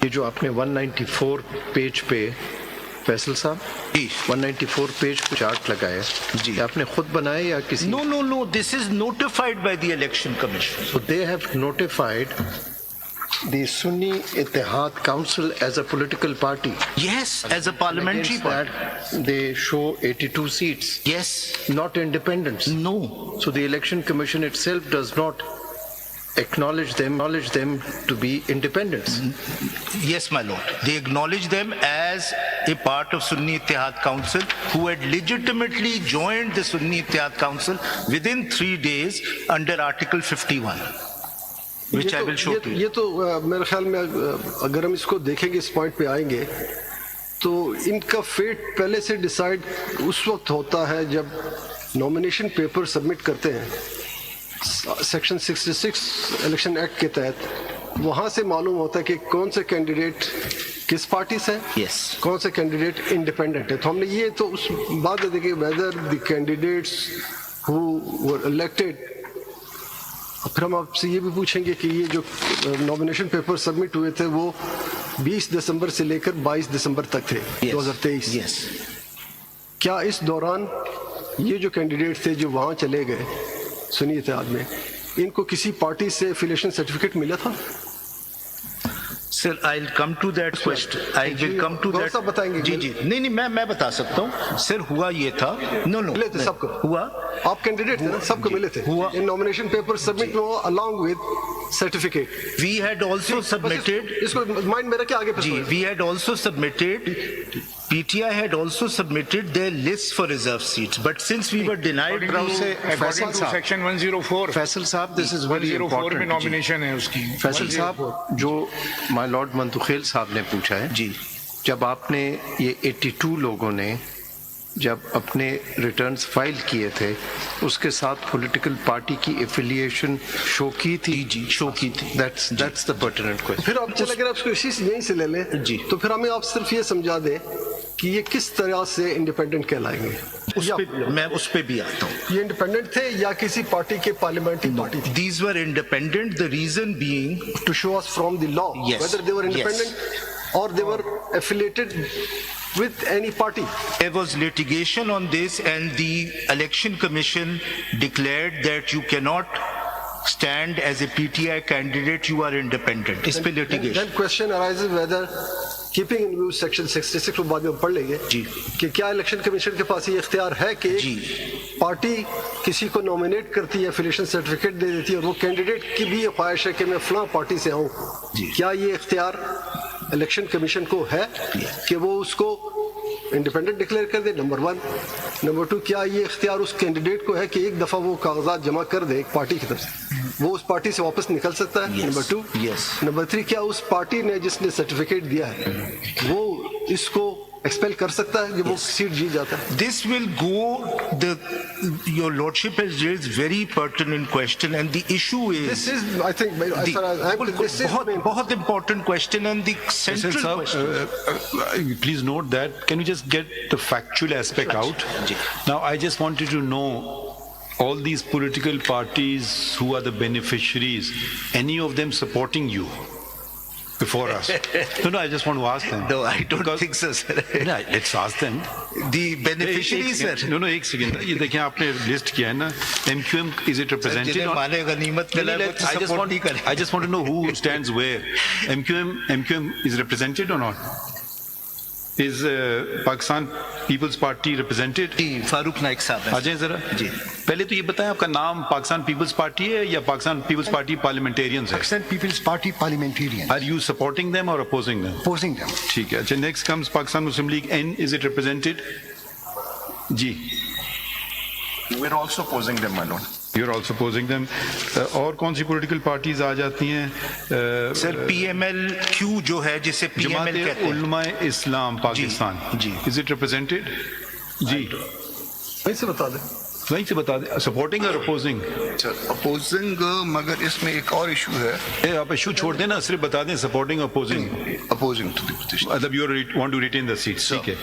ये जो आपने 194 पेज पे फैसल साहब जी 194 पेज पे चार्ट लगाया जी ये आपने खुद बनाया या किसी No, this is notified by the election commission. So they have notified the Sunni Ittihad Council as a political party. Yes, as a parliamentary Against party. that, they show 82 seats, Yes. not independents. No. So the election commission itself does not acknowledge them to be independents. Yes, my lord. They acknowledge them as a part of Sunni Ittihad Council who had legitimately joined the Sunni Ittihad Council within 3 days under Article 51, which I will show to you. ये तो मेरे ख्याल में अगर हम इसको देखेंगे इस पॉइंट पे आएंगे तो इनका फेट पहले से डिसाइड उस वक्त होता है जब नॉमिनेशन पेपर सबमिट करते हैं सेक्शन 66 इलेक्शन एक्ट के तहत वहाँ से मालूम होता है कि कौन से कैंडिडेट किस पार्टी से है Yes. कौन से कैंडिडेट इंडिपेंडेंट है तो हमने ये तो उस बात है कि whether the candidates who were elected फिर हम आपसे ये भी पूछेंगे कि ये जो नॉमिनेशन पेपर सबमिट हुए थे वो 20 दिसंबर से लेकर 22 दिसंबर तक थे Yes. 2023 Yes. क्या इस दौरान ये जो कैंडिडेट थे जो वहाँ चले गए सुन्नी इत्तेहाद में इनको किसी पार्टी से एफिलिएशन सर्टिफिकेट मिला था Sir, I'll come to that question. I will come to Gaur that. साहब बताएंगे जी जी नहीं मैं बता सकता हूँ. सर हुआ ये था. No. मिले थे सबको हुआ. आप कैंडिडेट थे ना सबको मिले थे हुआ. इन नॉमिनेशन पेपर सबमिट हुआ along with certificate We had also submitted. इसको माइंड में रखे आगे जी, we had also submitted. PTI had also submitted their list for reserve seats, but since we were denied. According to section 104 Faisal साहब this is very 104 में important nomination है उसकी. फैसल साहब जो माय लॉर्ड मंतुखेल साहब ने पूछा है जी जब आपने ये 82 लोगों ने जब अपने रिटर्न्स फाइल किए थे उसके साथ पॉलिटिकल पार्टी की एफिलिएशन शो की थी जी शो की थी. दैट्स द पर्टिनेंट क्वेश्चन फिर आप चले अगर आप इसको इसी से यहीं से ले लें जी. तो फिर हमें आप सिर्फ ये समझा दें कि ये किस तरह से इंडिपेंडेंट कहलाएंगे मैं उस पे भी आता हूँ. ये इंडिपेंडेंट थे या किसी पार्टी के पार्लियामेंट्री पार्टी थी These were independent. The reason being, to show us from the law Yes. whether they were Yes. independent or they were affiliated with any party. there was litigation on this, and the election commission declared that you cannot stand as a PTI candidate. You are independent. इस पे litigation. Then question arises whether keeping in view section 66 को बाद में पढ़ लेंगे जी. कि क्या election commission के पास ये इख्तियार है कि जी. पार्टी किसी को नॉमिनेट करती है एफिलिएशन सर्टिफिकेट दे देती है और वो कैंडिडेट की भी ये ख्वाहिश है कि मैं फलां पार्टी से आऊँ जी. क्या ये इख्तियार इलेक्शन कमीशन को है कि वो उसको इंडिपेंडेंट डिक्लेयर कर दे नंबर 1 नंबर 2 क्या ये इख्तियार उस कैंडिडेट को है कि एक दफ़ा वो कागजात जमा कर दे एक पार्टी की तरफ से वो उस पार्टी से वापस निकल सकता है Yes. Number 2 Yes. नंबर 3 क्या उस पार्टी ने जिसने सर्टिफिकेट दिया है वो इसको एक्सपेल कर सकता है जब वो सीट जीत जाता है This will go. Your lordship has raised very pertinent question, and the issue This is is I think as far as I'm this is बहुत important question, and the central question. Please note that. Can you just get the factual aspect out? जी. Now, I just wanted to know all these political parties who are the beneficiaries, any of them supporting you before us? No, I just want to ask them. No, I don't Because- think so, sir. No, let's ask them. The beneficiaries, sir. No, एक second ये देखें आपने list किया है ना MQM is it represented जिन्हें on माले गनीमत मिला है, वो support नहीं करे. I just want to know who stands where. MQM is represented or not? Is Pakistan People's Party represented? जी फारूक नाइक साहब हैं. आ जाए जरा जी. पहले तो ये बताएं आपका नाम पाकिस्तान पीपल्स पार्टी है या पाकिस्तान पीपल्स पार्टी पार्लियामेंटेरियंस है? Pakistan People's Party parliamentarian. Are you supporting them or opposing them? Opposing them. ठीक है. अच्छा, next comes Pakistan Muslim League N. Is it represented? Ji. We're also opposing them, my lord. You're also opposing them. और कौन सी political parties आ जाती हैं? Sir PMLQ जो है जिसे PML जमात कहते हैं. उलमा इस्लाम पाकिस्तान. जी. Is it represented? जी. वहीं से बता दें वहीं से बता दें. Supporting or opposing? Opposing, मगर इसमें एक और इशू है. आप इशू छोड़ दें ना, सिर्फ बता दें supporting or opposing. Opposing to the petition. मतलब you want to retain the seats. ठीक है.